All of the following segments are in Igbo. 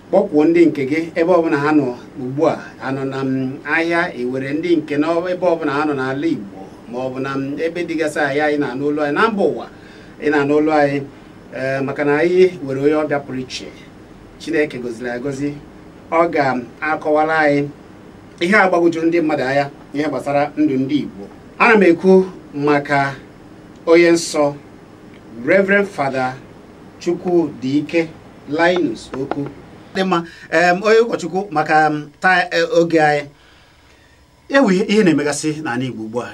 kpọkwuo ndị nke gị ebe ọbụla ha nọ ugbu a anọ na ahịa ewere ndị nke ebe ọbụla ha nọ n'ala Igbo ma ọ bụ na ebe dịgasị ahịa anyị na-anụ olu anyị na mba ụwa ị na-anụ olu anyị maka na anyị were onye ọbịa pụrụ iche Chineke goziri agozi ọ ga-akọwara anyị ihe agbagwoju ndị mmadụ anya ihe gbasara ndụ ndị Igbo. Ana m ekwu maka onye nsọ Reverend Father Chukwudike Linus Okwu dị mma. Onye ụkọchukwu maka oge anyị ewu ihe na-emegasị n'ala Igbo ugbu a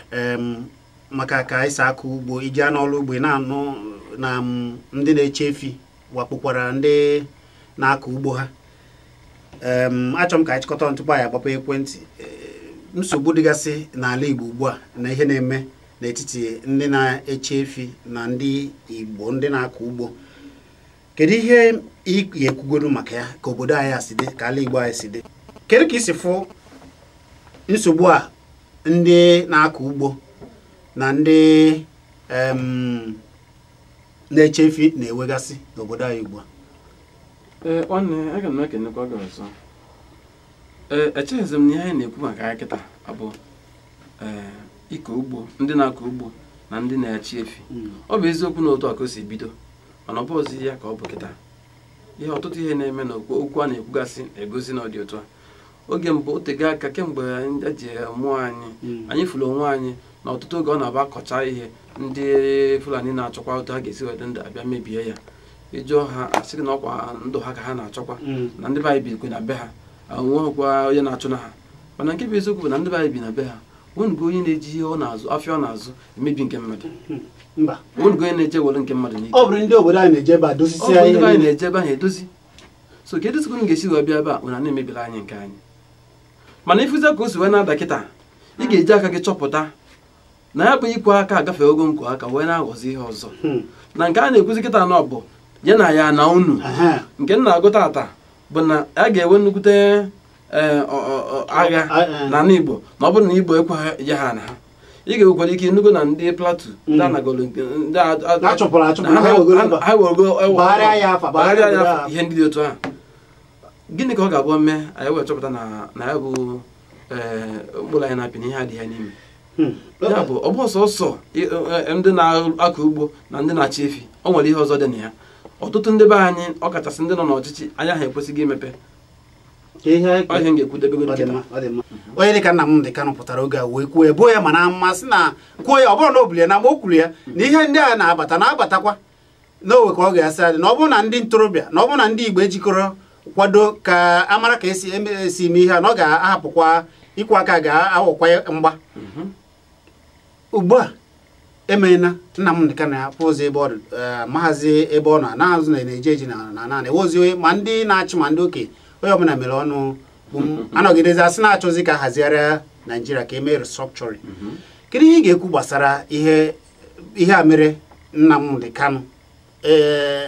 maka ka anyị si akụ ugbo iji anụ ọrụ ugbo na-anụ na ndị na-eche efi wakpokwara ndị na-akọ ugbo ha. Achọrọ m ka anyị chịkọta tupu anyị agbapụ ekwentị nsogbu dịgasị n'ala Igbo ugbu a na ihe na-eme n'etiti ndị na-eche efi na ndị Igbo ndị na-akọ ugbo. Kedu ihe ị ga-ekwugoro maka ya ka obodo anyị si dị ka ala Igbo anyị si dị? Kedu ka ị si fụ nsogbu a ndị na-akọ ugbo na ndị na-eche efi na-ewegasị n'obodo anyị ugbu a? Nwanne, aga m ekenekwa gị ọzọ. Echeghịzi m na ihe anyị na-ekwu maka ya kịta abụ ịkọ ugbo, ndị na-akọ ugbo na ndị na-eche efi. Ọ bụ eziokwu na otu a ka o si bido, mana ọ bụ ozi ya ka ọ bụ kịta. Ihe ọtụtụ ihe na-eme na okwu a na-ekwugasị egosi na ọ dị otu a. Oge mbụ otego aka kemgbe eji mụọ anyị fụrụ onwe anyị na ọtụtụ oge ọ na-aba akọcha ihe ndị Fulani na-achọkwa otu ha ga-esi weta ndụ abịa mebie ya. Ịjụọ ha asị gị na ọkwa ndụ ha ka ha na-achọkwa na ndị be anyị bikwe na be ha onwekwa onye na-achụ na ha. Mana nke bụ eziokwu bụ na ndị be anyị bi na be ha onwego onye na-eji ihe ọ na-azụ afịa ọ na-azụ emebi nke mmadụ. Onwego onye na-eje were nke mmadụ n'ike. Ọ bụrụ ndị obodo anyị na-eje ebe a dozisi ya ihe anyị na-eje ebe ahụ edozi. So ka edozi unu ga-esi wee bịa ebe a ụna na-emebila anyị nke anyị. Mana ịfụzi ka o si wee na-ada kịta ị ga-eji aka gị chọpụta na ya bụ ikwe aka agafe ogo nkwa aka wee na-aghọzi ihe ọzọ. Na nke a na-ekwuzi kịta na ọ bụ ya na ya na unu nke m na-agụta ata bụ na a ga-enwe nnukwute agha n'ala Igbo na ọ bụrụ na Igbo ekweghị ya ha na ha. Ị ga-enwekwara ike ịnụgo na ndị Plateau ndị anagolo ha bagharịa ya afa ihe ndị dị otu ahụ. Gịnị ka ọ ga-abụ mee anyị wee chọpụta na ya bụ ụkpụrụ anyị na-apị na ihe adịghị n'ime ya bụ ọ bụ ọsọ ndị na-akọ ugbo na ndị na-achị efi. O nwere ihe ọzọ dị na ya. Ọtụtụ ndị be anyị ọkachasị ndị nọ n'ọchịchị anya ha ekwesịghị imepe. Ihe ga-ekwudebego onye dịka Nnamdị Kanụ pụtara oge a wee kwuo ebo ya mana mmasị na kwuo ya ọ bụrụ na o bulie na ma o kwuru ya na ihe ndị a na-abatakwa n'owe ka ọ ga-asị adị na ọ bụrụ na ndị ntorobịa na ọ bụrụ na ndị Igbo ejikọrọ kwado ka amara ka esi ime ihe a na ọ ga-ahapụkwa ikwu aka ga-aghọkwa mgba. Ugbu a emeela Nnamdị Kanụ ya pụzi ebe ọ mahazi ebe ọ nọ na-azụ na-eje eji na naanị wozi ma ndị na-achị ma ndị okenye onye ọbụla mere ọnụ anọgidezi asị na-achọzi ka hazigharịa Naijiria ka eme restructuring. Kedu ihe ị ga-ekwu gbasara ihe a mere Nnamdị Kanụ?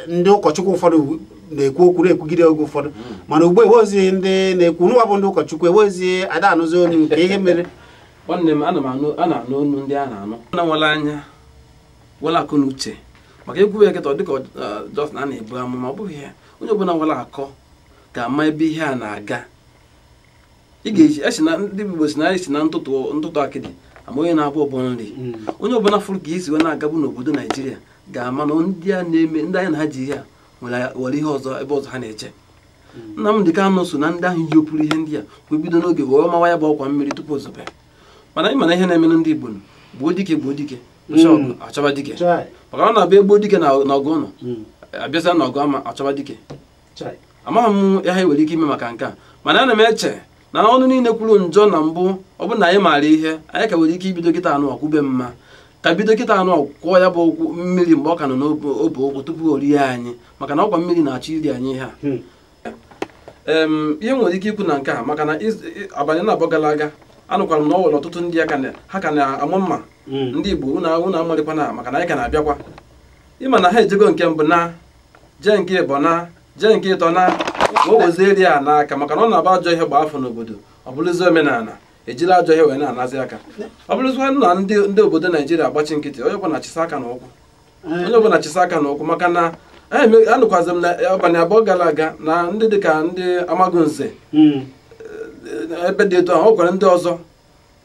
Ndị ụkọchukwu ụfọdụ na-ekwu okwu na-ekwugide oge ụfọdụ mana ugbu ewozi ndị na-ekwu n'ụwa bụ ndị ụkọchukwu ewozi ada anụzi onye nke ihe mere. Nwanne m a na-anụ onu ndị a na-anụ na nwere anya were akụ na uche maka egwu ya kịta ọ dịka just na a na-ebu amụma. Ọ bụghị ya. Onye ọbụla nwere akọ ga-ama ebe ihe a na-aga. Ị ga-eji esi na ndị Igbo si na esi na ntụtụ akịdị ama onye na-abụ ọbụ nri. Onye ọbụla fụrụ ka esi wee na-agabu n'obodo Naijiria ga-ama na ndị a na-eme ndị anyị na ha ji ihe a were ihe ọzọ ebe ọzọ ha na-eche. Nnamdị Kanụ so na ndị ahụ yopụrụ ihe ndị a wee bido n'oge wee mawa ya bụ ọkwa mmiri tupu o zobe. Mana ị mana ihe na-eme ndị Igbo gbuo dike achọba dike maka ọ na-abịa egbuo dike na ọgụ ụlọ abịaza na ọgụ ama achọba dike. Amaghị m ya ha nwere ike ime maka nke a mana ana m eche na ọnụ niile kwuru njọ na mbụ ọ bụrụ na anyị maara ihe anyị ka nwere ike ibido kịta anụ ọkwụbe mma ka bido kịta anụ ọkwụkwọ ya bụ okwu mmiri mgbe ọ ka nọ n'obe okwu tupu o rie anyị maka na ọkwa mmiri na-achọ iri anyị ihe a. Ihe nwere ike ikwu na nke a maka na abalị na-abụọ gara aga anụkwara m na ọ nwere ọtụtụ ndị ha ka na-amụ mma ndị Igbo unu amarịkwana maka na anyị ka na-abịakwa ịma na ha ejego nke mbụ na jee nke ịbọ na jee nke ịtọ na o wezie eri a n'aka maka na ọ na-aba ajọ ihe gba afọ n'obodo ọ bụrụzi omenala ejiri ajọ ihe wee na-anazi aka. Ọ bụrụzikwa na ndị obodo Naijiria agbachi nkịtị onye ọbụla chịsa aka n'ụkwụ maka na anụkwazi m na abalị abụọ gara aga na ndị dịka ndị Amagunze ebe dị etu ahụ, ọ gwara ndị ọzọ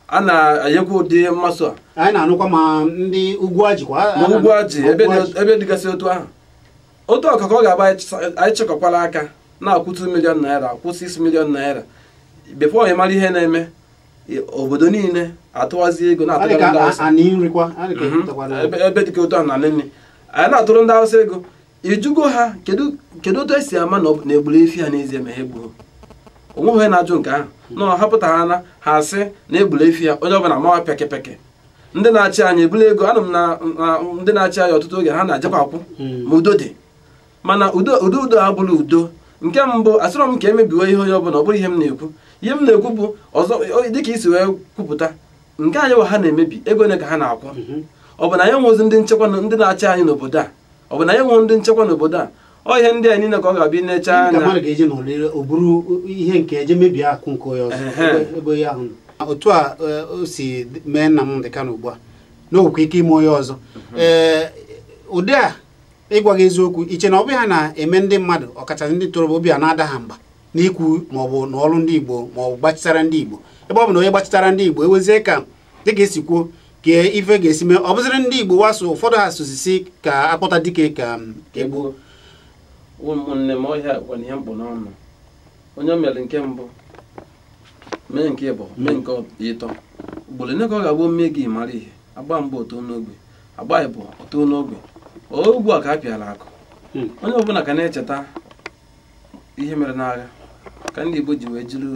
a na-anyekwa ụdị mmasị a. Anyị na-anụkwa ma ndị ugwu ajikwa ma ugwu ajị ebe dịgasị otu ahụ. Otu ọkụkọ ọ ga-agba anyị chịkọkwala aka na-akwụ 2 million naira, akwụ 6 million naira before ị mara ihe na-eme obodo niile atụwazi ego na-atụrụ ndị Hausa ebe dịka otu ahụ na nne anyị na-atụrụ ndị Hausa ego. Ijugo ha kedu otu esi ama na egburu efi ha n'ezie ma ha egbuo? Onwe onye na-ajụ nke ahụ na ha pụtara na ha asị na egburu efi ya onye ọbụla mawa pekepeke. Ndị na-achị anyị ebulu ego, anụ m na ndị na-achị anyị ọtụtụ oge ha na-ajekwa akwụ ma udo dị, mana udo abụrụ udo. Nke mbụ, asịrọ m ka emebiwe ihe onye ọbụla, ọ bụrụ ihe m na-ekwu. Ihe m na-ekwu bụ ọzọ dịka isi wee kwupụta nke anyị wa ha na-emebi ego ole ka ha na-akwụ. Ọ bụ na anyị nwezi ndị nchekwa ndị na-achị anyị n'obodo a, ọ bụ na anyị nwere ndị nchekwa n'obodo a, ọ ihe ndị anyị niile ka ọ ga-abịa na-eche anya. Otu a o si mee Nnamdi Kanu ugbu a n'okwu ike ime onye ọzọ. Ụdị a ịgwa gị eziokwu, iche na ọ bụ ha na-eme ndị mmadụ ọkachasị ndị ntorobịa obi a na-ada ha mba n'ikwu maọbụ n'ọrụ ndị Igbo maọbụ gbachitara ndị Igbo, ebe ọ bụ na onye gbachitara ndị Igbo ewezie ka dịka esi kwuo ka ife ga-esi mee, ọ bụzịrị ndị Igbo wasụ ụfọdụ ha asụsisi ka akpọta dike ka egbuo. Ụmụnne m ọhịa gwara ihe mkpụ n'ọnụ. Onye o mere nke mbụ mee nke ịbụ mee nke ịtọ ugboro ne ka ọ ga-agba mme gị mara ihe agba mbụ oto n'ogbe agba ịbụ oto n'ogbe ugbu a ka a pịara akụ. Onye ọbụla ka na-echeta ihe mere n'agha ka ndị Igbo ji wee jiri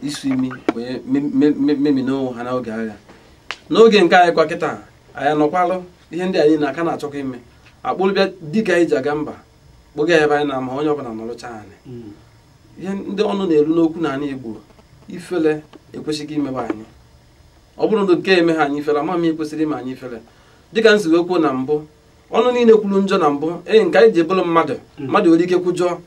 isu imi wee memino ha n'oge agha. N'oge nke anyị kwa kịta anyị anọkwalụ ihe ndị anyị na-aka na-achọkwa ime akpụrụbịa dịka anyị ji aga mba kpụga ebe anyị na-ama onye ọbụla nọrụcha anyị. Ihe ndị ọnụ na-eru n'okwu na anyị Igbo ifele ekwesịghị imebe anyị. Ọ bụrụ na nke eme ha anyị ifele, ama m ekwesịrị ime anyị ifele. Dịka nsi wee kwuo na mbụ, ọnụ niile kwuru njọ na mbụ nke anyị ji ebụrụ mmadụ nwere ike kwujọọ,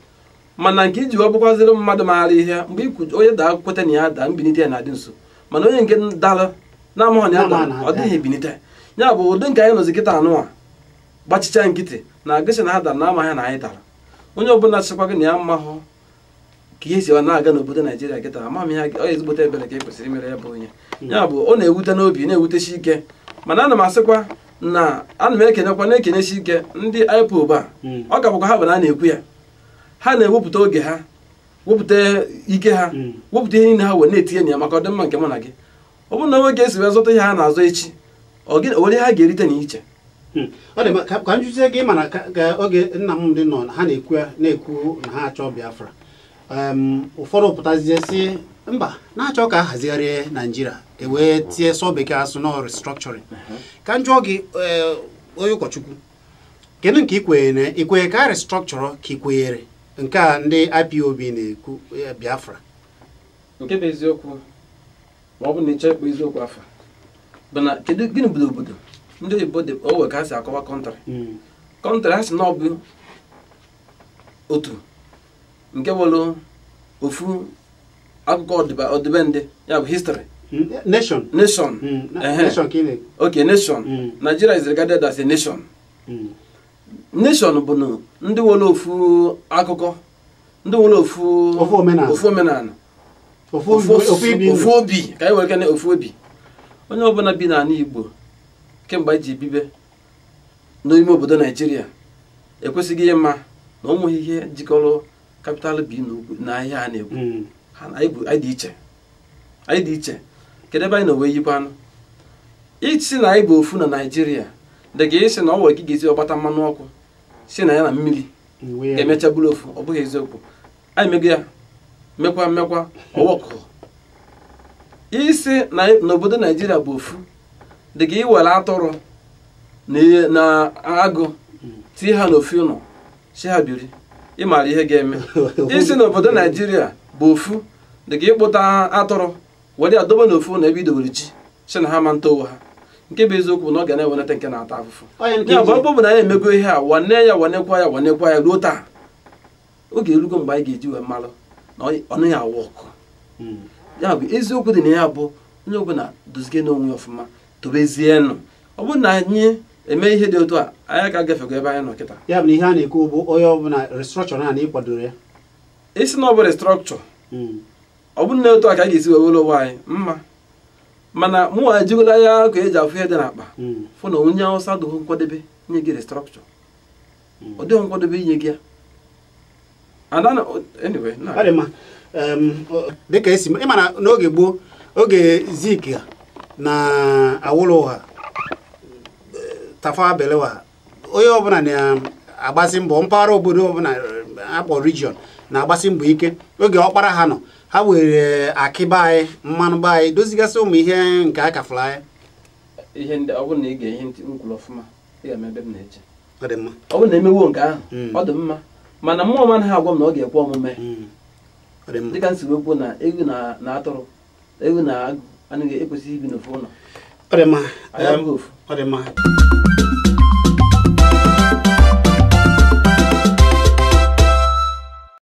mana nke iji ọbụkwazịrị mmadụ maara ihe mgbe onye daa kweta na ya daa mbinite ya na-adị nso, mana onye nke dara na-amaghọ na ya dara ọ dịghị ebinite. Ya bụ ụdị nke anyị nọzi kịta anụwa gbachicha nkịtị na agịsị na ha dara na amaghị na anyị dara. Onye ọbụla chịkwa gị na ya mahụ ka ihe si na-aga n'obodo Naijiria kịta, ama m ihe ọ ezigbote ebere ka e kwesịrị imere ya bụ onye. Ya bụ ọ na-ewute n'obi na-ewutechi ike, mana ana m asịkwa na ana m na-ekenesi ike ndị IPOB a. Ọ ka bụkwa ha bụ na a na-ekwu ya, ha na-ewepụta oge ha, wepụta ike ha, wepụta ihe niile ha wee na-etinye na ya maka ọdịmma nke mụ na gị. Ọ bụrụ na nwoke esi wee zụta ihe ha na-azụ echi were ha ga-erite n'iche. Ọ dị ka m jụzie gị mana ka oge Nnamdi nọ ha na-ekwu na ha achọ Biafra, ụfọdụ pụtazie si mba na-achọ ka a hazigharịa Naijiria ewee tie sọ bekee asụ na restructuring. Ka m jụọ gị onye ụkọchukwu, kedu nke ikwenye ka a restructure ka ikwenyere nke a ndị IPOB na-ekwu Biafra? Nke bụ eziokwu ma ọ bụ na ịchọ ịkpọ eziokwu afa bụ na kedu gịnị bụ obodo ndị oyibo dị owe ka ha si akọwa kọntrị ha si na ọ bụ otu nke bụrụ ofu akụkọ ọdịbendị, ya bụ history nation. Okay, nation. Nigeria is regarded as a nation. Nation bụ na ndị nwere ofu akụkọ, ndị nwere ofu omenala, ofu obi ka anyị were kene ofu obi. Onye ọbụla bi n'ala Igbo kemgbe anyị ji bibe n'ime obodo Naijiria ekwesịghị ịma na ụmụ ihe jikọrọ capital B na ahịa a na-ekwu anyị dị iche. Kedu ebe anyị na wee yikwa anụ isi na anyị bụ ofu na Naijiria dịka isi na ọ nwere ka ị ga-esi ọgbata mmanụ ọkụ si na ya na mmiri ga-emecha bụrụ ofu. Ọ bụghị eziokwu. Anyị mego ya mmekwa ọwọkụ isi na n'obodo Naijiria bụ ofu dịka iwere atụrụ na agụ tie ha n'ofu ụlọ si ha biri ịmara ihe ga-eme. Isi n'obodo Naijiria bụ ofu dịka ịkpụta atụrụ were ya dobe n'ofu na ebe idowere ji si na ha ma nta onwe ha. Nke bụ eziokwu bụ na ọ ga na-ewenata nke na-ata afụfụ. Ya bụ ọ bụ na anyị emego ihe a wanekwa ya ruo taa, oge erugo mgbe anyị ga-eji wee mmalụ na ọnụ ya awa ọkụ. Ya bụ eziokwu dị na ya bụ onye ọbụla doziga n'onwe ya ọfụma tobezienụ. Ọ bụrụ na anyị eme ihe dị otu a anyị ka gafego ebe anyị nọ kịta. Ya bụ na ihe a na-ekwu bụ onye ọbụla restructure na ịkwadoro ya. Isi na ọ bụ restructure ọ bụ na otu a ka anyị ga-esi wee were ụwa anyị mma, mana mụ ejigola ya ka eji afụ ihe dị n'akpa fụ na onye Awụsa dụghị nkwadebe nye gị restructure, ọ dịghị nkwadebe inye gị ya. Anyway, ọ dị mma. Dịka esi ịma na n'oge gboo, oge Zik na Awolowo Tafawa Balewa, onye ọbụla na-agbasi mbọ, mpaghara obodo ọbụla akpọ region na-agbasi mbọ ike. Oge ọkpara ha nọ, ha were akị be anyị, mmanụ be anyị, dozigasị ụmụ ihe nke aka fụla anyị. Ihe ndị ọ bụrụ na ị ga-ihe ntị nkwulu ọfụma, ị ga-eme ebe m na-eche. Ọ dị mma. Ọ bụrụ na emewo nke ahụ, ọ dị mma, mana mmụọ ma ha agwa m na ọ ga-ekwe omume. Dịka nsi wee kwuo na ewu na atụrụ, ewu na agụ anaghị ekwesịghị ibi n'ofu ụlọ. Ọ dị mma. Ọ dị mma.